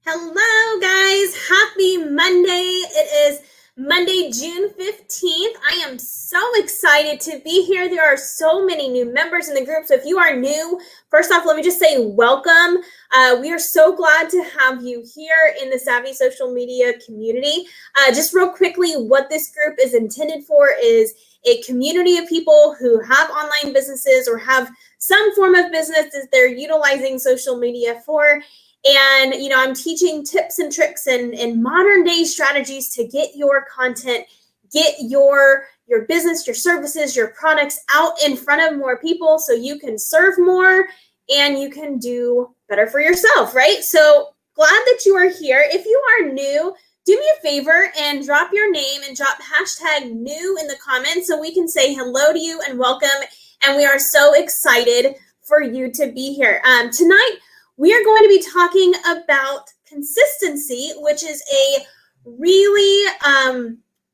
Hello, guys. Happy Monday. It is Monday, June 15th. I am so excited to be here. There are so many new members in the group. So if you are new, first off, let me just say welcome. We are so glad to have you here in the Savvy Social Media community. Just real quickly, what this group is intended for is a community of people who have online businesses or have some form of business that they're utilizing social media for. And, I'm teaching tips and tricks and modern day strategies to get your content, get your business, your services, your products out in front of more people so you can serve more and you can do better for yourself, right? So glad that you are here. If you are new, do me a favor and drop your name and drop hashtag new in the comments so we can say hello to you and welcome. And we are so excited for you to be here. Tonight, we are going to be talking about consistency, which is a really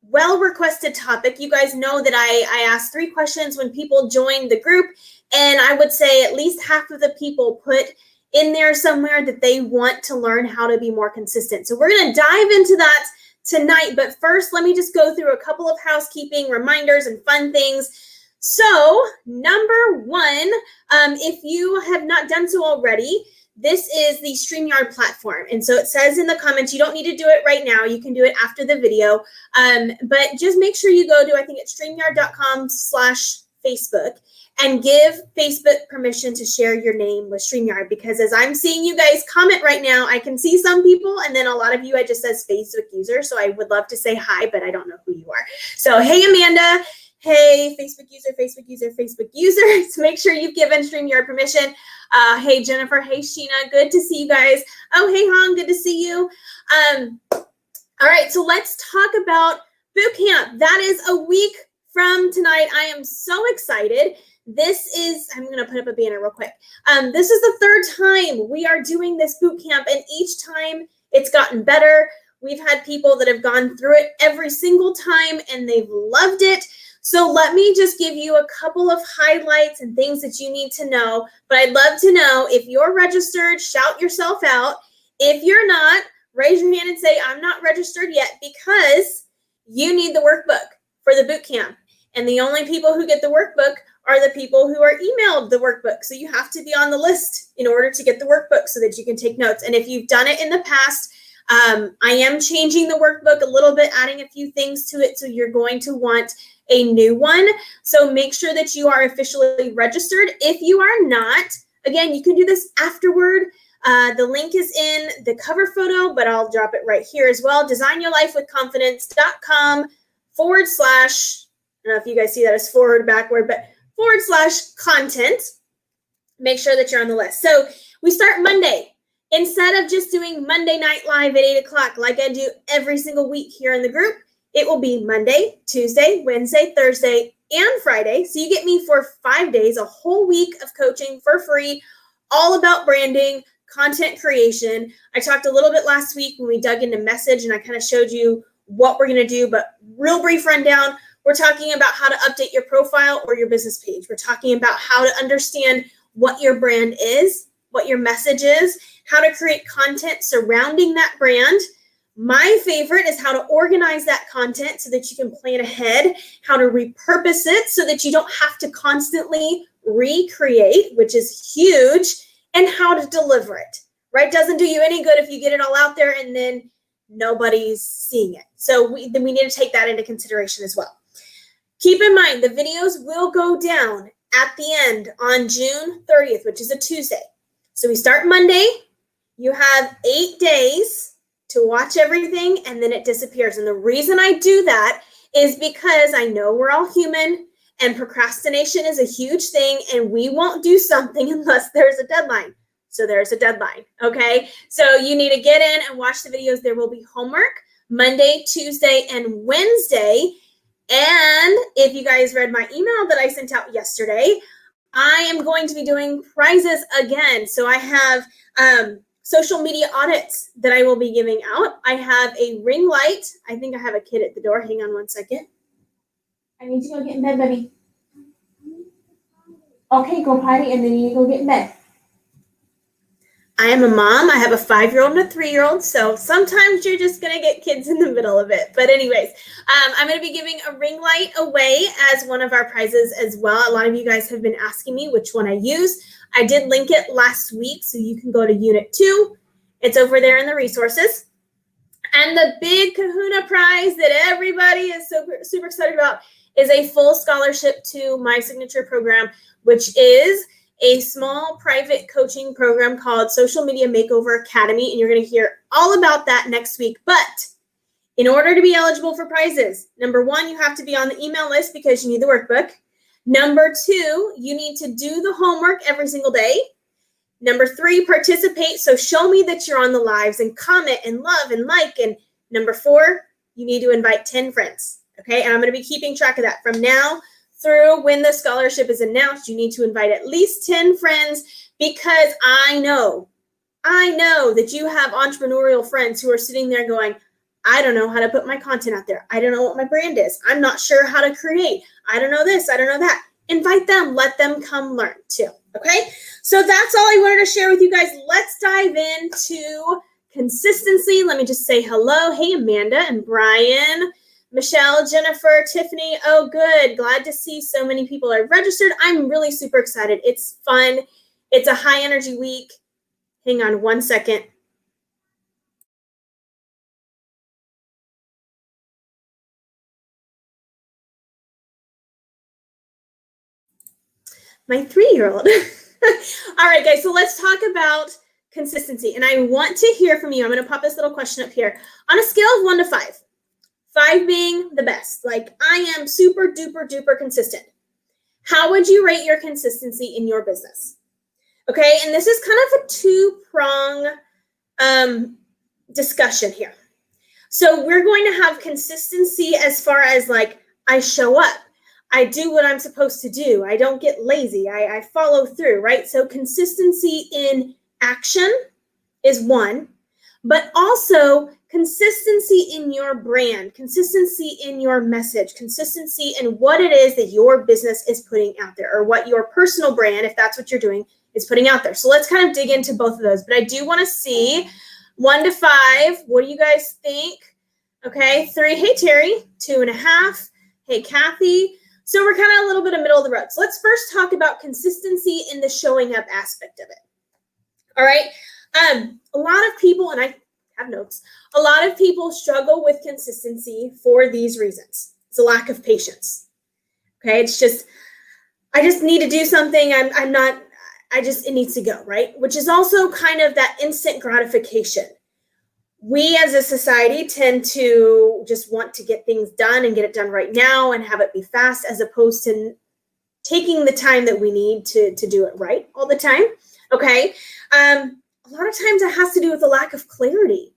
well-requested topic. You guys know that I asked 3 questions when people joined the group, and I would say at least half of the people put in there somewhere that they want to learn how to be more consistent. So we're going to dive into that tonight, but first, let me just go through a couple of housekeeping reminders and fun things. So, number 1, if you have not done so already, this is the StreamYard platform. And so it says in the comments, you don't need to do it right now. You can do it after the video. But just make sure you go to, I think it's StreamYard.com/Facebook and give Facebook permission to share your name with StreamYard. Because as I'm seeing you guys comment right now, I can see some people, and then a lot of you, it just says Facebook user. So I would love to say hi, but I don't know who you are. So hey, Amanda. Hey, Facebook user, Facebook user, Facebook user. So make sure you've given StreamYard permission. Hey, Jennifer. Hey, Sheena. Good to see you guys. Oh, hey, Han. Good to see you. All right, so let's talk about boot camp. That is a week from tonight. I am so excited. This is, I'm going to put up a banner real quick. This is the 3rd time we are doing this boot camp, and each time it's gotten better. We've had people that have gone through it every single time, and they've loved it. So let me just give you a couple of highlights and things that you need to know. But I'd love to know if you're registered, shout yourself out. If you're not, raise your hand and say, I'm not registered yet, because you need the workbook for the boot camp. And the only people who get the workbook are the people who are emailed the workbook. So you have to be on the list in order to get the workbook so that you can take notes. And if you've done it in the past, I am changing the workbook a little bit, adding a few things to it. So you're going to want a new one. So make sure that you are officially registered. If you are not, again, you can do this afterward. The link is in the cover photo, but I'll drop it right here as well. designyourlifewithconfidence.com/, I don't know if you guys see that as forward, backward, but /content. Make sure that you're on the list. So we start Monday. Instead of just doing Monday Night Live at 8 o'clock like I do every single week here in the group, it will be Monday, Tuesday, Wednesday, Thursday, and Friday. So you get me for 5 days, a whole week of coaching for free, all about branding, content creation. I talked a little bit last week when we dug into message, and I kind of showed you what we're going to do, but real brief rundown. We're talking about how to update your profile or your business page. We're talking about how to understand what your brand is, what your message is, how to create content surrounding that brand. My favorite is how to organize that content so that you can plan ahead, how to repurpose it so that you don't have to constantly recreate, which is huge, and how to deliver it, right? Doesn't do you any good if you get it all out there and then nobody's seeing it. So we need to take that into consideration as well. Keep in mind, the videos will go down at the end on June 30th, which is a Tuesday. So we start Monday. You have 8 days to watch everything, and then it disappears. And the reason I do that is because I know we're all human, and procrastination is a huge thing, and we won't do something unless there's a deadline. So there's a deadline, okay? So you need to get in and watch the videos. There will be homework Monday, Tuesday, and Wednesday. And if you guys read my email that I sent out yesterday, I am going to be doing prizes again. So I have social media audits that I will be giving out. I have a ring light. I think I have a kid at the door. Hang on one second. I need to go get in bed, baby. Okay, go potty, and then you need to go get in bed. I am a mom. I have a 5-year-old and a 3-year-old, so sometimes you're just going to get kids in the middle of it. But anyways, I'm going to be giving a ring light away as one of our prizes as well. A lot of you guys have been asking me which one I use. I did link it last week, so you can go to Unit 2. It's over there in the resources. And the big kahuna prize that everybody is super excited about is a full scholarship to my signature program, which is a small private coaching program called Social Media Makeover Academy. And you're going to hear all about that next week. But in order to be eligible for prizes, number 1, you have to be on the email list because you need the workbook. Number 2, you need to do the homework every single day. Number 3, participate. So show me that you're on the lives and comment and love and like. And number 4, you need to invite 10 friends. Okay. And I'm going to be keeping track of that from now through when the scholarship is announced. You need to invite at least 10 friends because I know that you have entrepreneurial friends who are sitting there going, I don't know how to put my content out there. I don't know what my brand is. I'm not sure how to create. I don't know this. I don't know that. Invite them. Let them come learn too. Okay. So that's all I wanted to share with you guys. Let's dive into consistency. Let me just say hello. Hey, Amanda and Brian. Michelle, Jennifer, Tiffany, oh, good. Glad to see so many people are registered. I'm really super excited. It's fun. It's a high energy week. Hang on one second. My 3-year-old. All right, guys, so let's talk about consistency. And I want to hear from you. I'm going to pop this little question up here. On a scale of 1 to 5, 5 being the best, like I am super duper consistent. How would you rate your consistency in your business? Okay, and this is kind of a two-prong discussion here. So we're going to have consistency as far as like I show up. I do what I'm supposed to do. I don't get lazy. I follow through, right? So consistency in action is 1, but also consistency in your brand, consistency in your message, consistency in what it is that your business is putting out there or what your personal brand, if that's what you're doing, is putting out there. So let's kind of dig into both of those. But I do want to see 1 to 5. What do you guys think? Okay, 3. Hey, Terry. 2.5. Hey, Kathy. So we're kind of a little bit of middle of the road. So let's first talk about consistency in the showing up aspect of it. All right. A lot of people, and I have notes, a lot of people struggle with consistency for these reasons. It's a lack of patience. Okay. It's just, I just need to do something. It needs to go, right? Which is also kind of that instant gratification. We as a society tend to just want to get things done and get it done right now and have it be fast as opposed to taking the time that we need to do it right all the time. Okay. A lot of times it has to do with a lack of clarity.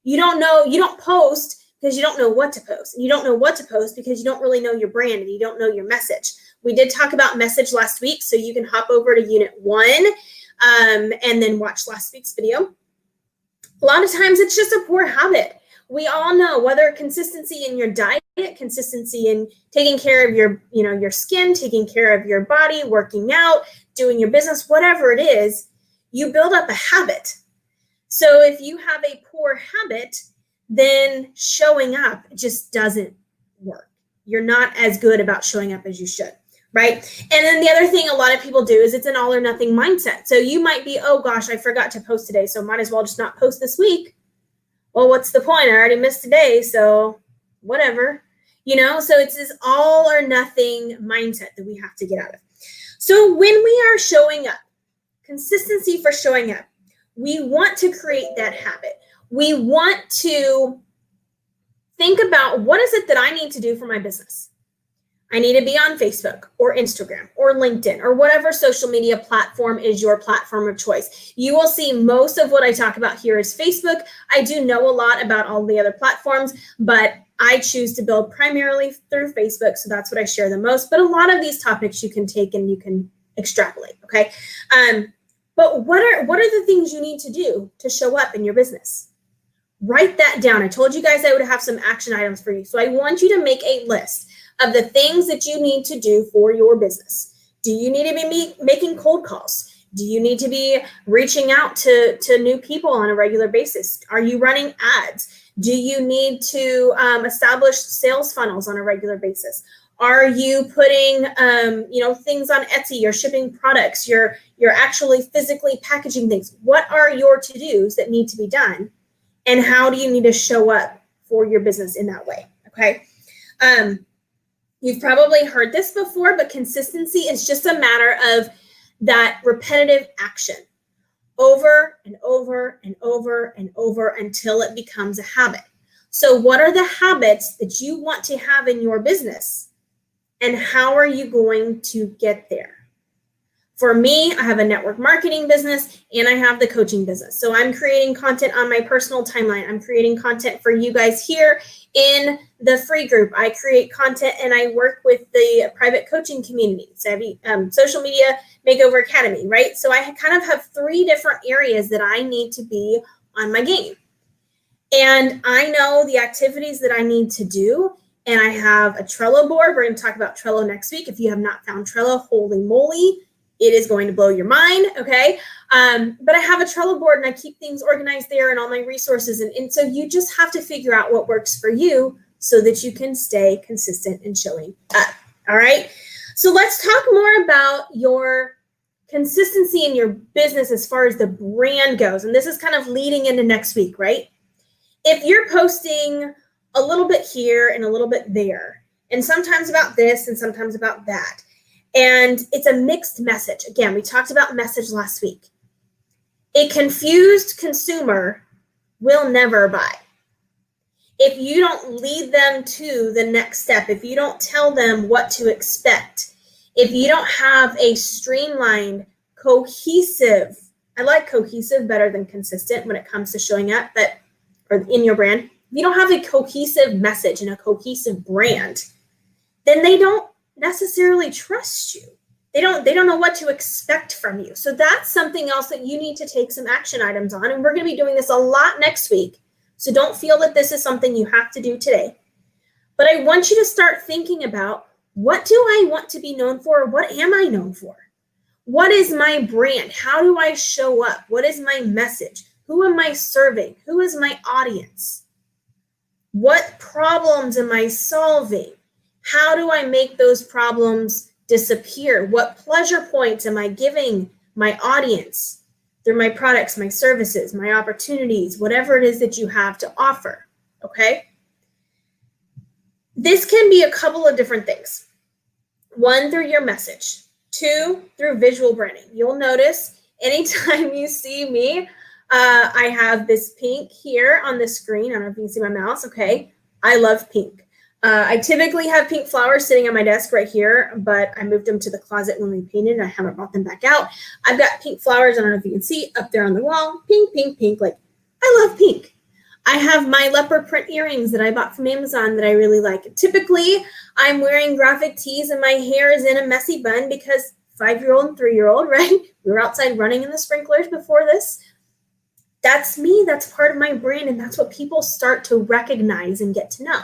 You don't post because you don't know what to post. And you don't know what to post because you don't really know your brand and you don't know your message. We did talk about message last week, so you can hop over to Unit 1 and then watch last week's video. A lot of times it's just a poor habit. We all know whether consistency in your diet, consistency in taking care of your skin, taking care of your body, working out, doing your business, whatever it is, you build up a habit. So if you have a poor habit, then showing up just doesn't work. You're not as good about showing up as you should, right? And then the other thing a lot of people do is it's an all or nothing mindset. So you might be, oh gosh, I forgot to post today, so might as well just not post this week. Well, what's the point? I already missed today, so whatever. So it's this all or nothing mindset that we have to get out of. So when we are showing up, consistency for showing up, we want to create that habit. We want to think about what is it that I need to do for my business? I need to be on Facebook or Instagram or LinkedIn or whatever social media platform is your platform of choice. You will see most of what I talk about here is Facebook. I do know a lot about all the other platforms, but I choose to build primarily through Facebook. So that's what I share the most. But a lot of these topics you can take and you can extrapolate. Okay. But what are the things you need to do to show up in your business? Write that down. I told you guys I would have some action items for you. So I want you to make a list of the things that you need to do for your business. Do you need to be making cold calls? Do you need to be reaching out to new people on a regular basis? Are you running ads? Do you need to establish sales funnels on a regular basis? Are you putting things on Etsy? You're shipping products. You're actually physically packaging things. What are your to-dos that need to be done? And how do you need to show up for your business in that way? Okay. You've probably heard this before, but consistency is just a matter of that repetitive action over and over and over and over until it becomes a habit. So what are the habits that you want to have in your business? And how are you going to get there? For me, I have a network marketing business and I have the coaching business. So I'm creating content on my personal timeline. I'm creating content for you guys here in the free group. I create content and I work with the private coaching community, Social Media Makeover Academy, right? So I kind of have 3 different areas that I need to be on my game. And I know the activities that I need to do. And I have a Trello board. We're going to talk about Trello next week. If you have not found Trello, holy moly, it is going to blow your mind, okay? But I have a Trello board and I keep things organized there and all my resources. And so you just have to figure out what works for you so that you can stay consistent in showing up, all right? So let's talk more about your consistency in your business as far as the brand goes. And this is kind of leading into next week, right? If you're posting a little bit here and a little bit there, and sometimes about this and sometimes about that, and it's a mixed message. Again, we talked about message last week. A confused consumer will never buy. If you don't lead them to the next step, if you don't tell them what to expect, if you don't have a streamlined, cohesive, I like cohesive better than consistent when it comes to showing up, or in your brand. If you don't have a cohesive message and a cohesive brand, then they don't necessarily trust you. They don't know what to expect from you. So that's something else that you need to take some action items on. And we're going to be doing this a lot next week. So don't feel that this is something you have to do today. But I want you to start thinking about, what do I want to be known for? What am I known for? What is my brand? How do I show up? What is my message? Who am I serving? Who is my audience? What problems am I solving? How do I make those problems disappear? What pleasure points am I giving my audience through my products, my services, my opportunities, whatever it is that you have to offer, okay? This can be a couple of different things. 1, through your message. 2, through visual branding. You'll notice anytime you see me, I have this pink here on the screen. I don't know if you can see my mouse, okay? I love pink. I typically have pink flowers sitting on my desk right here, but I moved them to the closet when we painted. I haven't brought them back out. I've got pink flowers. I don't know if you can see up there on the wall. Pink, pink, pink. Like, I love pink. I have my leopard print earrings that I bought from Amazon that I really like. Typically, I'm wearing graphic tees and my hair is in a messy bun because 5-year-old and 3-year-old, right? We were outside running in the sprinklers before this. That's me. That's part of my brand. And that's what people start to recognize and get to know.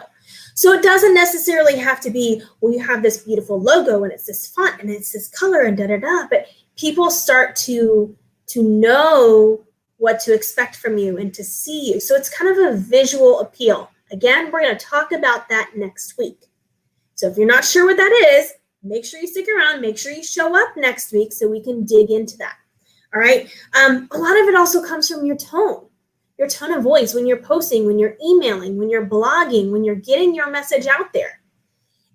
So it doesn't necessarily have to be, well, you have this beautiful logo and it's this font and it's this color and da-da-da, but people start to know what to expect from you and to see you. So it's kind of a visual appeal. Again, we're going to talk about that next week. So if you're not sure what that is, make sure you stick around, make sure you show up next week so we can dig into that. All right. A lot of it also comes from your tone of voice when you're posting, when you're emailing, when you're blogging, when you're getting your message out there.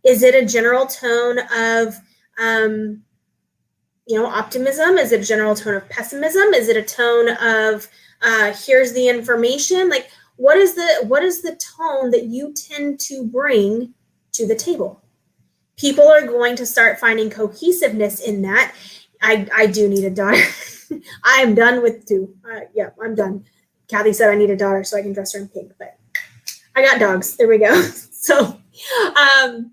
Is it a general tone of, optimism? Is it a general tone of pessimism? Is it a tone of, here's the information? Like, what is the tone that you tend to bring to the table? People are going to start finding cohesiveness in that. I do need a daughter. I am done with 2. I'm done. Kathy said I need a daughter so I can dress her in pink, but I got dogs. There we go. So, all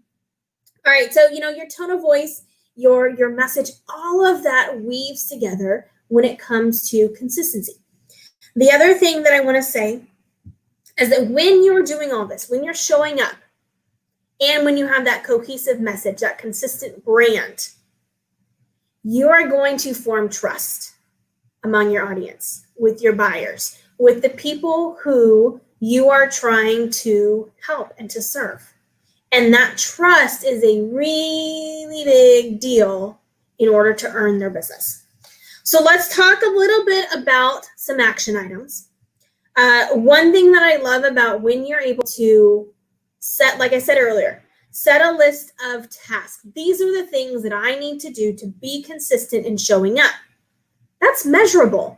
right. So, your tone of voice, your message, all of that weaves together when it comes to consistency. The other thing that I want to say is that when you're doing all this, when you're showing up, and when you have that cohesive message, that consistent brand, you are going to form trust. among your audience, with your buyers, with the people who you are trying to help and to serve. And that trust is a really big deal in order to earn their business. So let's talk a little bit about some action items. One thing that I love about when you're able to set, like I said earlier, set a list of tasks. These are the things that I need to do to be consistent in showing up. That's measurable.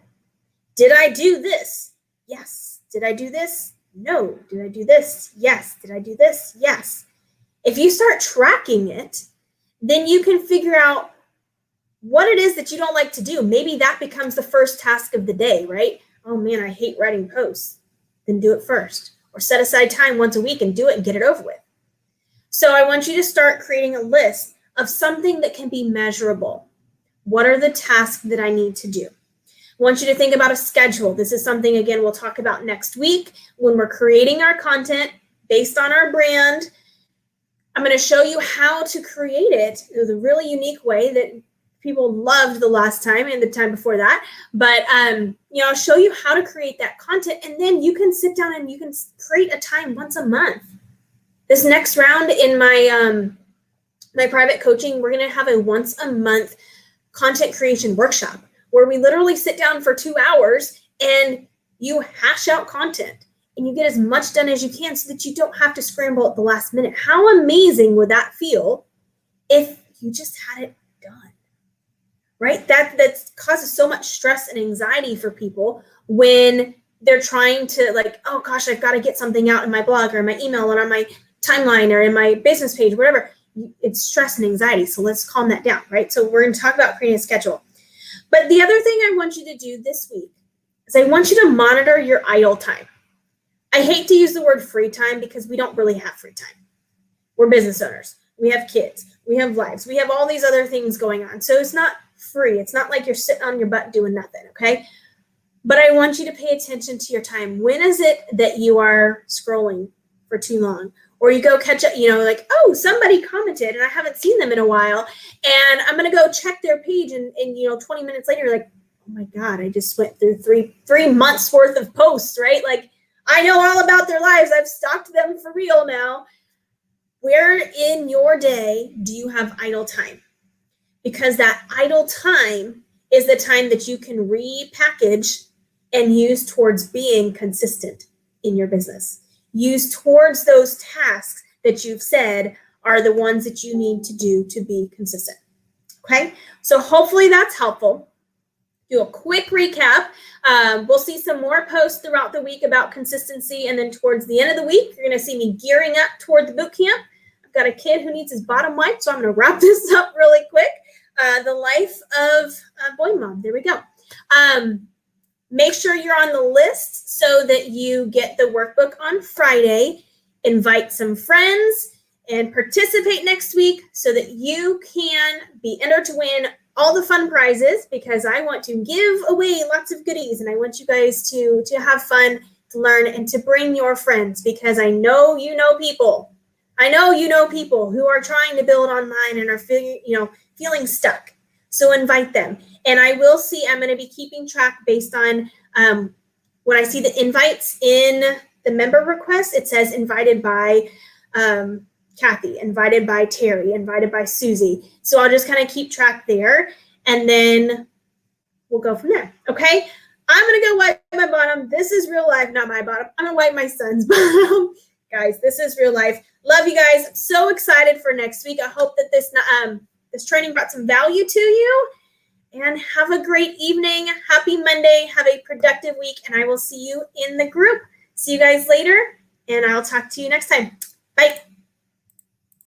Did I do this? Yes. Did I do this? No. Did I do this? Yes. Did I do this? Yes. If you start tracking it, then you can figure out what it is that you don't like to do. Maybe that becomes the first task of the day, right? Oh man, I hate writing posts. Then do it first. Or set aside time once a week and do it and get it over with. So I want you to start creating a list of something that can be measurable. What are the tasks that I need to do? I want you to think about a schedule. This is something, again, we'll talk about next week when we're creating our content based on our brand. I'm going to show you how to create it in a really unique way that people loved the last time and the time before that. But, I'll show you how to create that content, and then you can sit down and you can create a time once a month. This next round in my my private coaching, we're going to have a once a month content creation workshop where we literally sit down for 2 hours and you hash out content and you get as much done as you can so that you don't have to scramble at the last minute. How amazing would that feel if you just had it done, right? That causes so much stress and anxiety for people when they're trying to oh gosh, I've got to get something out in my blog or in my email or on my timeline or in my business page, whatever. It's stress and anxiety. So let's calm that down, right? So we're going to talk about creating a schedule. But the other thing I want you to do this week is I want you to monitor your idle time. I hate to use the word free time because we don't really have free time. We're business owners. We have kids. We have lives. We have all these other things going on. So it's not free. It's not like you're sitting on your butt doing nothing, okay? But I want you to pay attention to your time. When is it that you are scrolling for too long? Or you go catch up, oh, somebody commented and I haven't seen them in a while. And I'm going to go check their page and 20 minutes later, you're like, oh my God, I just went through three months worth of posts, right? Like I know all about their lives. I've stalked them for real now. Where in your day do you have idle time? Because that idle time is the time that you can repackage and use towards being consistent in your business. Use towards those tasks that you've said are the ones that you need to do to be consistent. Okay, so hopefully that's helpful. Do a quick recap. We'll see some more posts throughout the week about consistency, and then towards the end of the week, you're going to see me gearing up toward the boot camp. I've got a kid who needs his bottom wiped, so I'm going to wrap this up really quick. The life of Boy Mom. There we go. Make sure you're on the list so that you get the workbook on Friday. Invite some friends and participate next week so that you can be entered to win all the fun prizes, because I want to give away lots of goodies and I want you guys to have fun, to learn, and to bring your friends, because I know you know people. I know you know people who are trying to build online and are feeling stuck. So invite them. And I will see, I'm going to be keeping track based on when I see the invites in the member request, it says invited by Kathy, invited by Terry, invited by Susie. So I'll just kind of keep track there and then we'll go from there. Okay. I'm going to go wipe my bottom. This is real life, not my bottom. I'm going to wipe my son's bottom. Guys, this is real life. Love you guys. I'm so excited for next week. I hope that this training brought some value to you, and have a great evening. Happy Monday. Have a productive week, and I will see you in the group. See you guys later, and I'll talk to you next time. Bye.